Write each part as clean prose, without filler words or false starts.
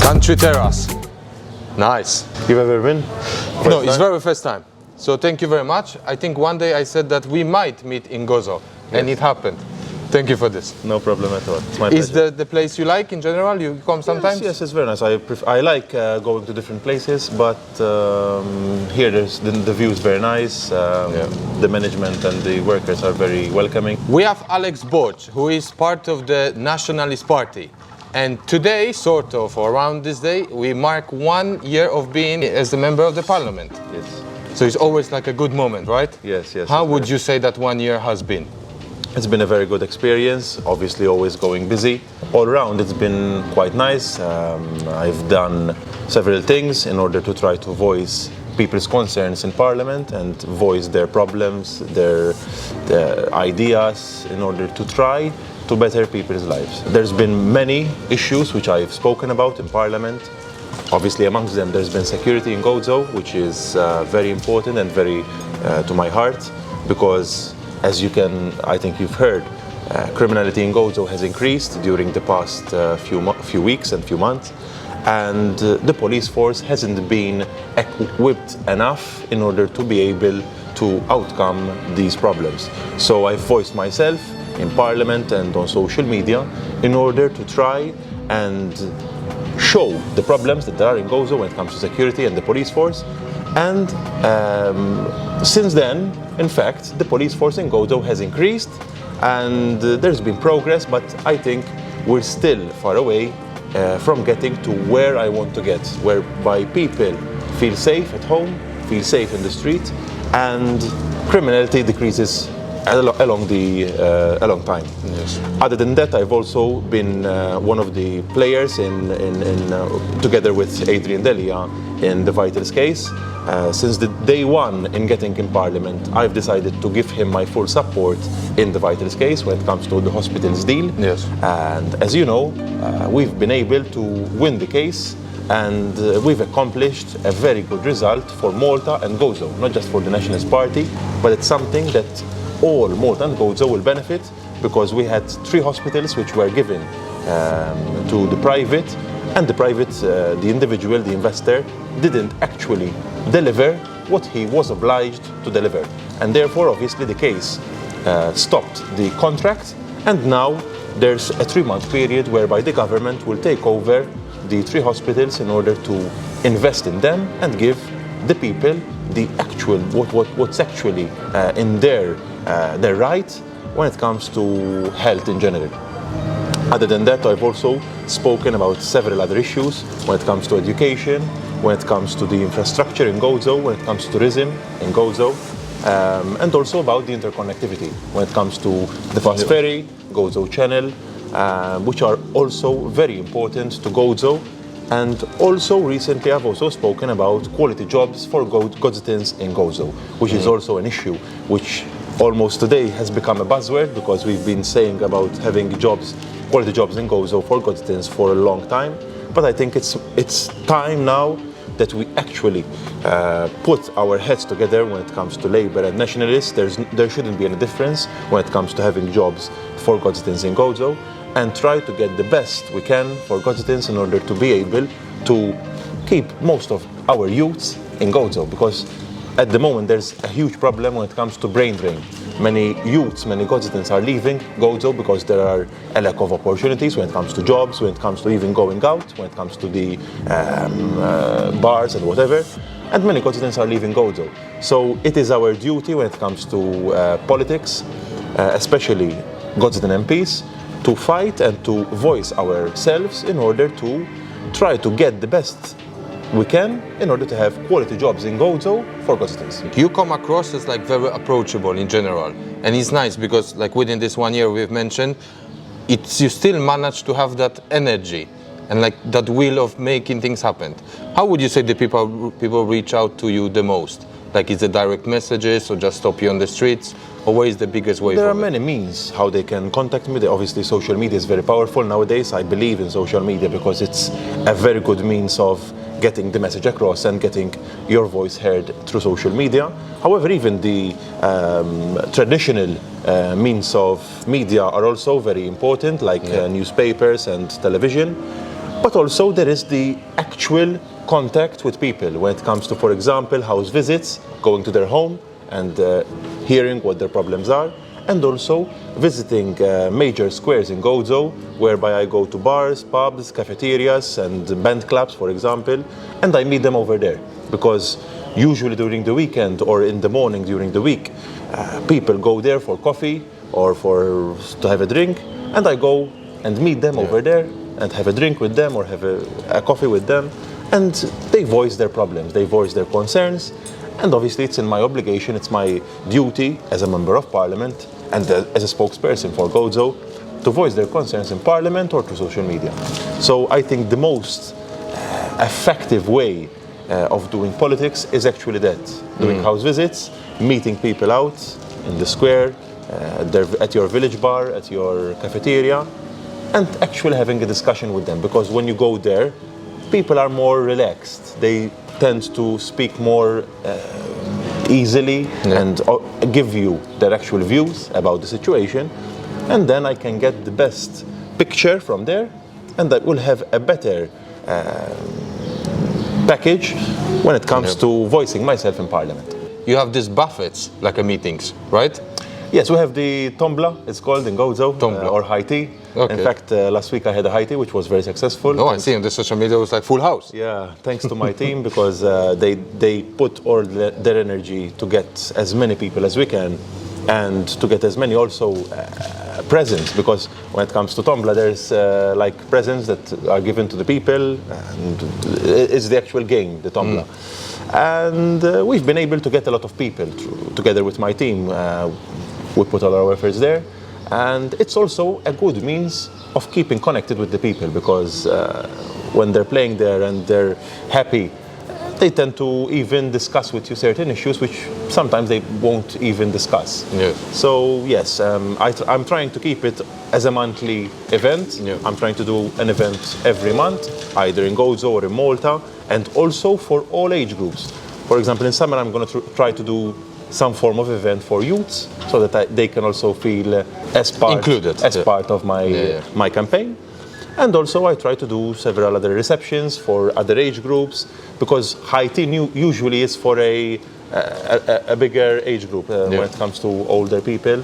Country Terrace. Nice. You've ever been? No, it's very first time. So thank you very much. I think one day I said that we might meet in Gozo, and it happened. Thank you for this. No problem at all. It's my Is pleasure. the place you like in general? You come sometimes? Yes, it's very nice. I like going to different places, but here the view is very nice. The management and the workers are very welcoming. We have Alex Borg, who is part of the Nationalist Party. And today, sort of, around this day, we mark 1 year of being as a member of the parliament. Yes. So it's always like a good moment, right? Yes, yes. How would you say that 1 year has been? It's been a very good experience, obviously always going busy. All around it's been quite nice. I've done several things in order to try to voice people's concerns in Parliament and voice their problems, their ideas in order to try to better people's lives. There's been many issues which I've spoken about in Parliament. Obviously amongst them there's been security in Gozo, which is very important and very to my heart, because as I think you've heard, criminality in Gozo has increased during the past few weeks and few months, and the police force hasn't been equipped enough in order to be able to outcome these problems. So I've voiced myself in Parliament and on social media in order to try and show the problems that there are in Gozo when it comes to security and the police force. And since then, in fact, the police force in Gozo has increased and there's been progress, but I think we're still far away from getting to where I want to get, whereby people feel safe at home, feel safe in the street, and criminality decreases along time. Yes. Other than that, I've also been one of the players together with Adrian Delia in the Vitals case. Since the day one in getting in Parliament, I've decided to give him my full support in the Vitals case when it comes to the hospitals deal. Yes. And as you know, we've been able to win the case, and we've accomplished a very good result for Malta and Gozo, not just for the Nationalist Party, but it's something that all Malta and Gozo will benefit, because we had 3 hospitals which were given to the private, and the individual, the investor, didn't actually deliver what he was obliged to deliver. And therefore, obviously, the case stopped the contract, and now there's a 3-month period whereby the government will take over the 3 hospitals in order to invest in them and give the people the actual what's actually in their right when it comes to health in general. Other than that, I've also spoken about several other issues when it comes to education, when it comes to the infrastructure in Gozo, when it comes to tourism in Gozo, and also about the interconnectivity when it comes to the fast ferry, Gozo Channel, which are also very important to Gozo. And also recently I've also spoken about quality jobs for Gozitans in Gozo, which is also an issue which almost today has become a buzzword, because we've been saying about having quality jobs in Gozo for Gozitans for a long time. But I think it's time now that we actually put our heads together when it comes to Labour and Nationalists. There shouldn't be any difference when it comes to having jobs for Gozitans in Gozo, and try to get the best we can for Gozitans in order to be able to keep most of our youths in Gozo, because at the moment there's a huge problem when it comes to brain drain. Many youths, many Gozitans are leaving Gozo because there are a lack of opportunities when it comes to jobs, when it comes to even going out, when it comes to the bars and whatever. And many Gozitans are leaving Gozo. So it is our duty when it comes to politics, especially Gozitan MPs, to fight and to voice ourselves in order to try to get the best we can in order to have quality jobs in Gozo for Gozitans. You come across as like very approachable in general, and it's nice because like within this 1 year we've mentioned, you still manage to have that energy and like that will of making things happen. How would you say the people reach out to you the most? Like, is it direct messages or just stop you on the streets? Or what is the biggest way? There are many means how they can contact me. Obviously, social media is very powerful nowadays. I believe in social media because it's a very good means of getting the message across and getting your voice heard through social media. However, even the traditional means of media are also very important, like newspapers and television. But also there is the actual contact with people when it comes to, for example, house visits, going to their home and hearing what their problems are, and also visiting major squares in Gozo, whereby I go to bars, pubs, cafeterias, and band clubs, for example, and I meet them over there. Because usually during the weekend or in the morning during the week, people go there for coffee or to have a drink, and I go and meet them over there and have a drink with them or have a coffee with them, and they voice their problems, they voice their concerns. And obviously it's in my obligation, it's my duty as a member of parliament and as a spokesperson for Gozo to voice their concerns in parliament or through social media. So I think the most effective way of doing politics is actually that, doing house visits, meeting people out in the square, at your village bar, at your cafeteria, and actually having a discussion with them. Because when you go there, people are more relaxed. They tend to speak more easily and give you their actual views about the situation, and then I can get the best picture from there, and I will have a better package when it comes to voicing myself in parliament. You have these buffets, like a meetings, right? Yes, we have the Tombla, it's called in Gozo, or high tea. Okay. In fact, last week I had a high tea, which was very successful. Oh, I see on the social media it was like full house. Yeah, thanks to my team, because they put all their energy to get as many people as we can, and to get as many also presents, because when it comes to Tombla, there's like presents that are given to the people, and it's the actual game, the Tombla. And we've been able to get a lot of people together with my team. We put all our efforts there, and it's also a good means of keeping connected with the people, because when they're playing there and they're happy, they tend to even discuss with you certain issues which sometimes they won't even discuss. Yeah. So yes, I'm trying to keep it as a monthly event. Yeah. I'm trying to do an event every month, either in Gozo or in Malta, and also for all age groups. For example, in summer I'm going to try to do some form of event for youths, so that they can also feel as part of my campaign. And also I try to do several other receptions for other age groups, because high tea usually is for a bigger age group when it comes to older people.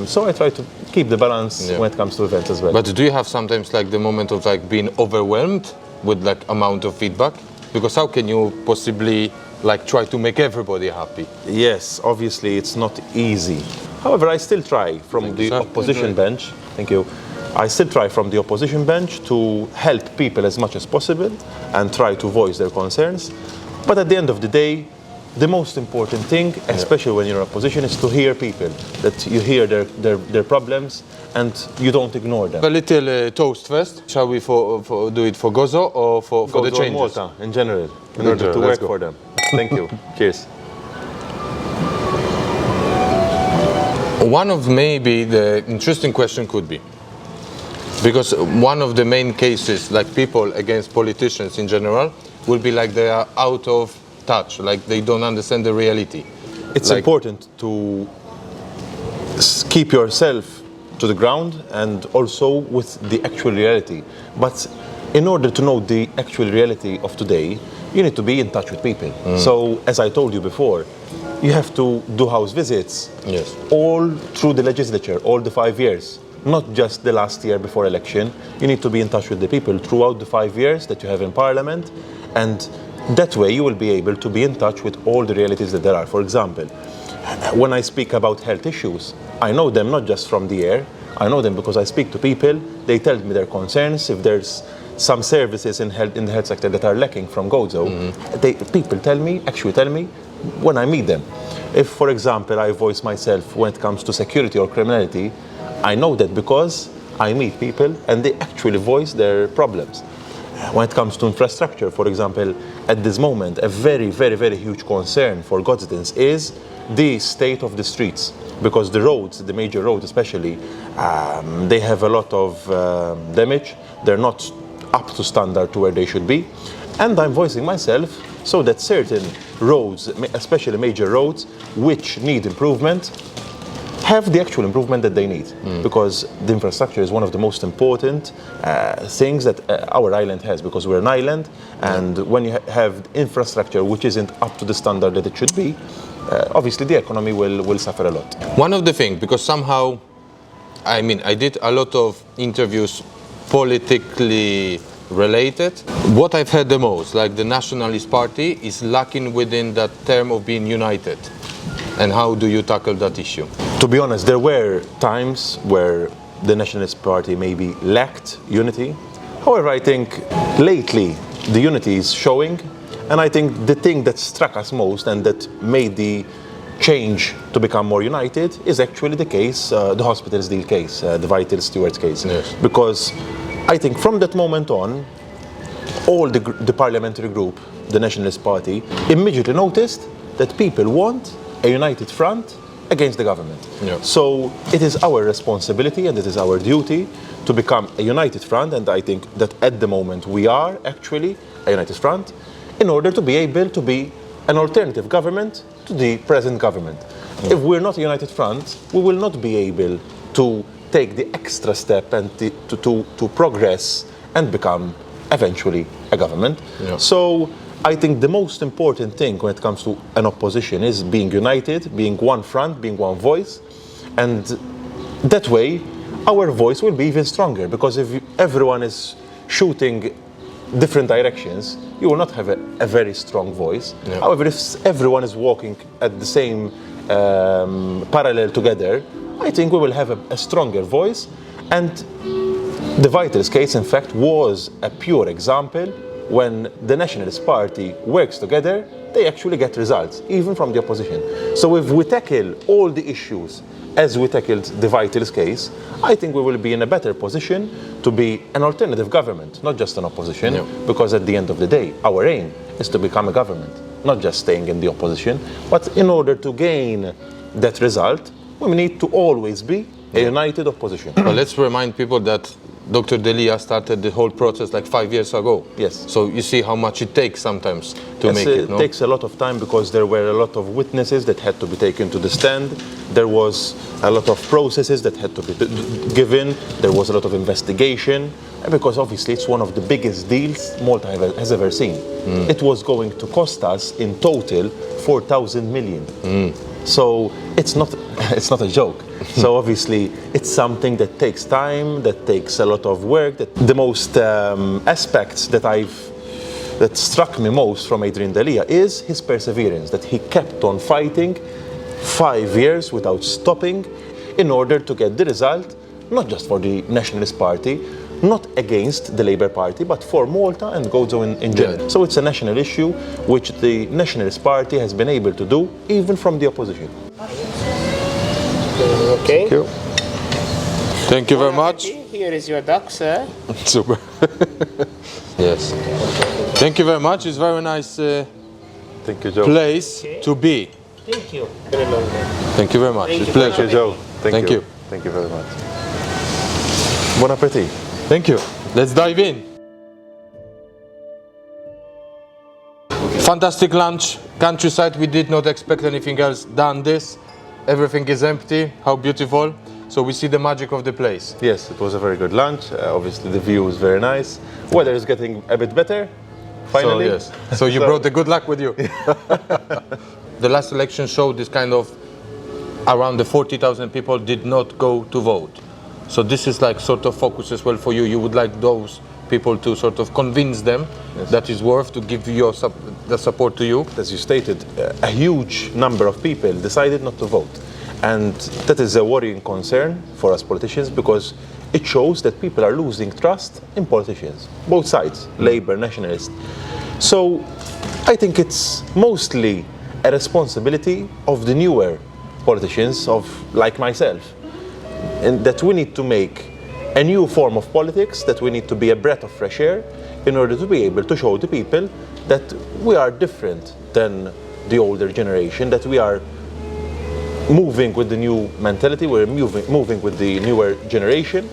So I try to keep the balance when it comes to events as well. But do you have sometimes like the moment of like being overwhelmed with like amount of feedback? Because how can you possibly like try to make everybody happy? Yes, obviously it's not easy. However, I still try from the opposition bench. Thank you. I still try from the opposition bench to help people as much as possible and try to voice their concerns. But at the end of the day, the most important thing, especially when you're in opposition, is to hear people, that you hear their problems and you don't ignore them. A little toast first. Shall we do it for Gozo or for the changes? Malta in general, in order to work for them. Thank you. Cheers. One of maybe the interesting question could be, because one of the main cases, like people against politicians in general, will be like they are out of touch, like they don't understand the reality. It's important to keep yourself to the ground and also with the actual reality. But in order to know the actual reality of today, you need to be in touch with people. So, as I told you before, you have to do house visits all through the legislature, all the 5 years. Not just the last year before election. You need to be in touch with the people throughout the 5 years that you have in parliament, and that way you will be able to be in touch with all the realities that there are. For example, when I speak about health issues, I know them not just from the air, I know them because I speak to people, they tell me their concerns. If there's some services in the health sector that are lacking from Gozo, people actually tell me when I meet them. If, for example, I voice myself when it comes to security or criminality, I know that because I meet people and they actually voice their problems. When it comes to infrastructure, for example, at this moment, a very, very, very huge concern for Gozans is the state of the streets, because the roads, the major roads especially, they have a lot of damage. They're not up to standard to where they should be. and I'm voicing myself so that certain roads, especially major roads, which need improvement, have the actual improvement that they need, because the infrastructure is one of the most important things that our island has, because we're an island, and when you have infrastructure which isn't up to the standard that it should be, obviously the economy will suffer a lot. One of the things, because somehow, I mean, I did a lot of interviews politically related. What I've heard the most, like the Nationalist Party, is lacking within that term of being united. And how do you tackle that issue? To be honest, there were times where the Nationalist Party maybe lacked unity. However, I think lately the unity is showing, and I think the thing that struck us most and that made the change to become more united is actually the case, the hospitals deal case, the Vital Stewards case. Yes. Because I think from that moment on, all the parliamentary group, the Nationalist Party, immediately noticed that people want a united front against the government. Yeah. So it is our responsibility and it is our duty to become a united front, and I think that at the moment we are actually a united front in order to be able to be an alternative government to the present government. If we're not a united front, we will not be able to take the extra step and to progress and become eventually a government. Yeah. So I think the most important thing when it comes to an opposition is being united, being one front, being one voice, and that way our voice will be even stronger, because if everyone is shooting different directions, you will not have a very strong voice. Yeah. However, if everyone is walking at the same parallel together, I think we will have a stronger voice. And the Vitals case, in fact, was a pure example. When the Nationalist Party works together, they actually get results, even from the opposition. So if we tackle all the issues as we tackled the Vitals case, I think we will be in a better position to be an alternative government, not just an opposition, Yeah. because at the end of the day, our aim is to become a government, not just staying in the opposition. But in order to gain that result, we need to always be a united opposition. But let's remind people that Dr. Delia started the whole process like 5 years ago. Yes. So you see how much it takes sometimes to Yes, make it, no? It takes a lot of time because there were a lot of witnesses that had to be taken to the stand. There was a lot of processes that had to be given. There was a lot of investigation, because obviously it's one of the biggest deals Malta has ever seen. It was going to cost us in total 4,000 million. So it's not a joke. So obviously it's something that takes time, that takes a lot of work. The most aspects that struck me most from Adrian Delia is his perseverance, that he kept on fighting 5 years without stopping in order to get the result, not just for the Nationalist Party, not against the Labour Party, but for Malta and Gozo in general. Yeah. So it's a national issue which the Nationalist Party has been able to do even from the opposition. Okay. Thank you. Thank you very much. Here is your duck, sir. Super. Yes. Thank you very much. It's a very nice Thank you, Joe. place to be. Thank you. Very long day. Thank you very much. Thank It's a you. pleasure. Thank you, Joe. Thank you. Thank you very much. Bon appetit. Thank you. Let's dive in. Fantastic lunch, countryside. We did not expect anything else than this. Everything is empty. How beautiful. So we see the magic of the place. Yes, it was a very good lunch. Obviously, the view was very nice. Weather is getting a bit better, finally. So, yes. So you brought the good luck with you. The last election showed this kind of around the 40,000 people did not go to vote. So this is like sort of focus as well for you. You would like those people to sort of convince them that it's worth to give your the support to you. As you stated, a huge number of people decided not to vote. And that is a worrying concern for us politicians, because it shows that people are losing trust in politicians, both sides, Labour, Nationalist. So I think it's mostly a responsibility of the newer politicians, like myself, and that we need to make a new form of politics, that we need to be a breath of fresh air in order to be able to show the people that we are different than the older generation, that we are moving with the new mentality, we're moving with the newer generation,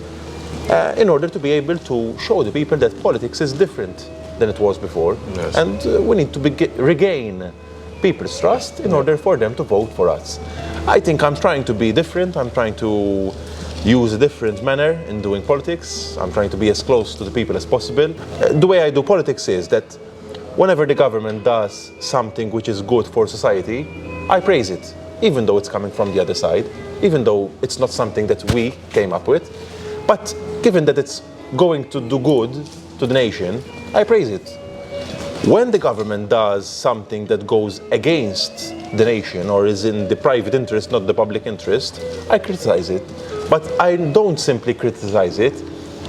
in order to be able to show the people that politics is different than it was before. Yes. And we need to regain people's trust in order for them to vote for us. I think I'm trying to be different. I'm trying to use a different manner in doing politics. I'm trying to be as close to the people as possible. The way I do politics is that whenever the government does something which is good for society, I praise it, even though it's coming from the other side, even though it's not something that we came up with. But given that it's going to do good to the nation, I praise it. When the government does something that goes against the nation or is in the private interest, not the public interest, I criticize it. But I don't simply criticize it,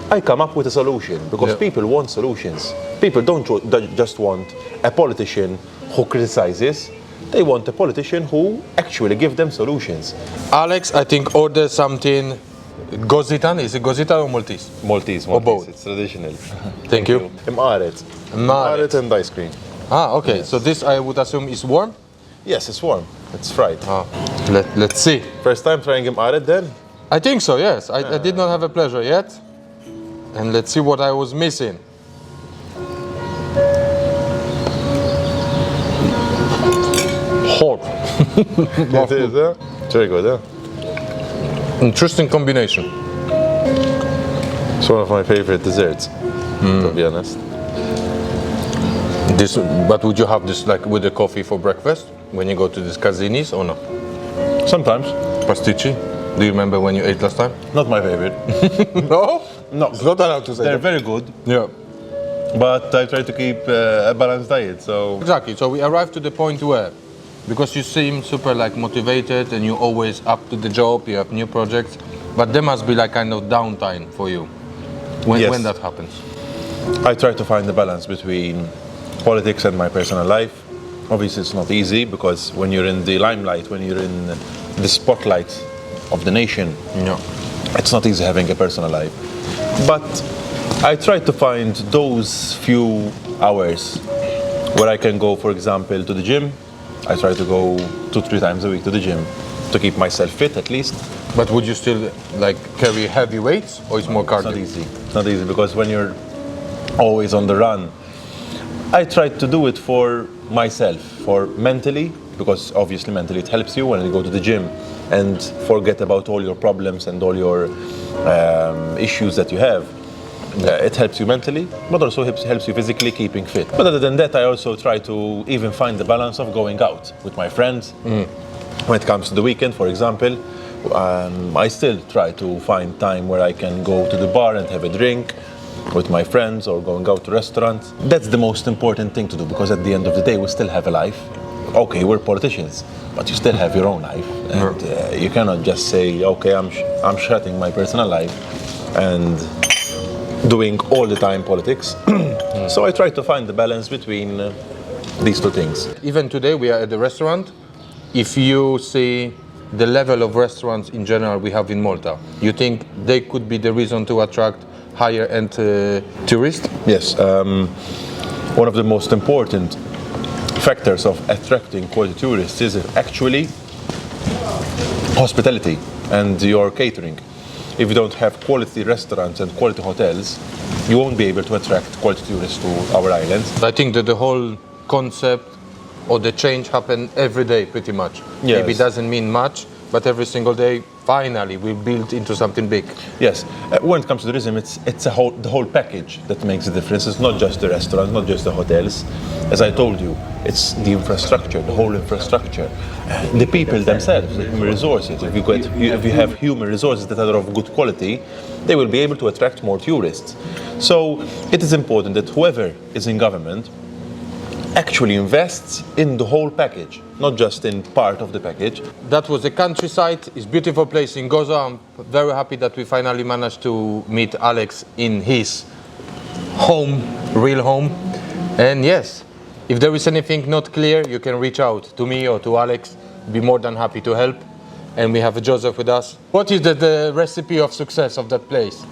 I come up with a solution, because people want solutions. People don't just want a politician who criticizes, they want a politician who actually gives them solutions. Alex, I think order something Gozitan. Is it Gozitan or Maltese? Maltese, Or both. it's traditional. Thank you. Mqaret. Mqaret. And ice cream. Ah, okay. So this I would assume is warm? Yes, it's warm. It's fried. Ah, let's see. First time trying mqaret then? I think so, yes. I did not have a pleasure yet. And let's see what I was missing. Hot. It is, huh? It's very good, huh? Interesting combination. It's one of my favorite desserts, to be honest. This, but would you have this like with the coffee for breakfast when you go to these casinis or no? Sometimes. Pasticci? Do you remember when you ate last time? Not my favorite. No? No. It's not allowed to say They're that. very good, Yeah. but I try to keep a balanced diet, so... Exactly. So we arrived to the point where, because you seem super like motivated and you're always up to the job, you have new projects, but there must be like kind of downtime for you when, Yes. when that happens. I try to find the balance between politics and my personal life. Obviously it's not easy, because when you're in the limelight, when you're in the spotlight of the nation, Yeah. it's not easy having a personal life. But I try to find those few hours where I can go, for example, to the gym. I try to go 2-3 times a week to the gym to keep myself fit at least. But would you still like carry heavy weights or it's more It's cardio? not easy. It's not easy, because when you're always on the run, I try to do it for myself, for mentally, because obviously mentally it helps you when you go to the gym and forget about all your problems and all your issues that you have. It helps you mentally, but also helps you physically, keeping fit. But other than that, I also try to even find the balance of going out with my friends. When it comes to the weekend, for example, I still try to find time where I can go to the bar and have a drink with my friends, or going out to restaurants. That's the most important thing to do, because at the end of the day, we still have a life. Okay, we're politicians, but you still have your own life, and you cannot just say, okay, I'm shutting my personal life and doing all the time politics. So I try to find the balance between these two things. Even today we are at the restaurant. If you see the level of restaurants in general we have in Malta, you think they could be the reason to attract higher end tourists? Yes, one of the most important factors of attracting quality tourists is actually hospitality and your catering. If you don't have quality restaurants and quality hotels, you won't be able to attract quality tourists to our islands. I think that the whole concept or the change happen every day pretty much. Yes. Maybe it doesn't mean much, but every single day finally we build into something big. Yes, when it comes to tourism, it's the whole package that makes a difference. It's not just the restaurants, not just the hotels. As I told you, it's the infrastructure, the whole infrastructure, the people themselves, the human resources. If you have human resources that are of good quality, they will be able to attract more tourists. So it is important that whoever is in government actually invests in the whole package, not just in part of the package. That was the countryside. It's a beautiful place in Gozo. I'm very happy that we finally managed to meet Alex in his home, real home. And yes, if there is anything not clear, you can reach out to me or to Alex. Be more than happy to help. And we have Joseph with us. What is the recipe of success of that place?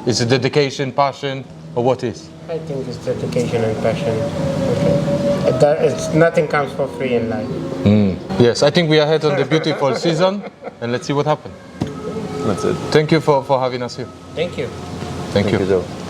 Is it dedication, passion, or what is? I think it's dedication and passion. Nothing comes for free in life. Yes, I think we are ahead on the beautiful season, and let's see what happens. That's it. Thank you for having us here. Thank you. Thank you. Joe.